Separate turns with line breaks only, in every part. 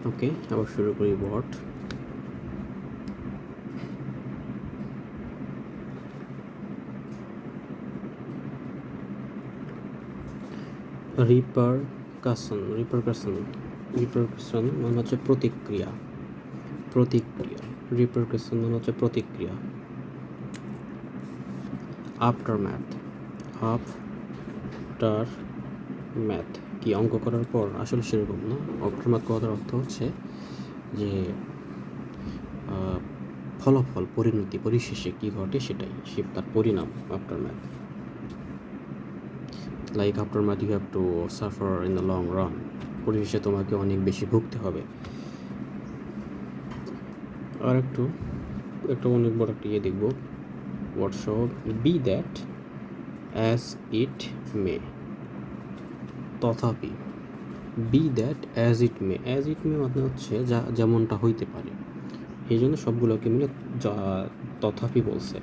ওকে, আবার শুরু করি বট। রিপারকাশন মানে হচ্ছে প্রতিক্রিয়া। রিপারকাশন মানে হচ্ছে প্রতিক্রিয়া। আফটার ম্যাথ কি অঙ্ক করার পর? আসলে সেরকম না। আফটারম্যাথ কথার অর্থ হচ্ছে যে ফলাফল, পরিণতি, পরিশেষে কি ঘটে সেটাই, তার পরিণাম aftermath. Like aftermath you have to suffer in the long run, পরিশেষে তোমাকে অনেক বেশি ভুগতে হবে। আর একটা অনেক বড় একটা ইয়ে দেখব, WhatsApp be that as it may, তথাপি। Be that as it may মানে হচ্ছে যা যেমনটা হইতে পারে, এই জন্য সবগুলোকে মিলে তথাপি বলছে।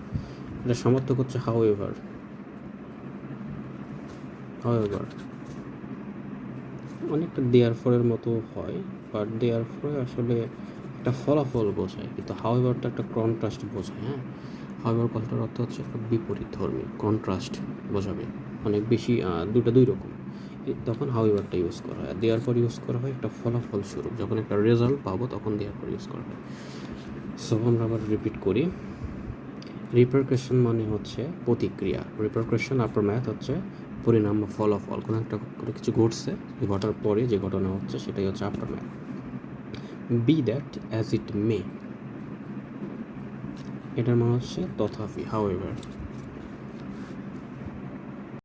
এটা সমর্থক হচ্ছে হাউএভার অনেকটা দেয়ার ফরের মতো হয়, বাট দেয়ার ফরে আসলে একটা ফলাফল বোঝায়, কিন্তু হাউএভারটা একটা কন্ট্রাস্ট বোঝায়। হ্যাঁ, হাউএভার কথাটার অর্থ হচ্ছে একটা বিপরীত ধর্মী, কন্ট্রাস্ট বোঝাবে, অনেক বেশি দুই রকম। তখন হাউএভারটা ইউজ করা হয়। দেয়ার ফর ইউজ করা হয় একটা ফলাফল স্বরূপ, যখন একটা রেজাল্ট পাবো তখন দেয়ার ফর ইউজ করা হয়। সো আমরা আবার রিপিট করি। রিপারকাশন মানে হচ্ছে প্রতিক্রিয়া, রিপারকাশন আফটারম্যাথ হচ্ছে পরিণাম বা ফলাফল। কোনো কিছু ঘটছে, ঘটার পরে যে ঘটনা হচ্ছে সেটাই হচ্ছে aftermath. B that as it মে, এটার মানে হচ্ছে তথাপি, হাউএভার।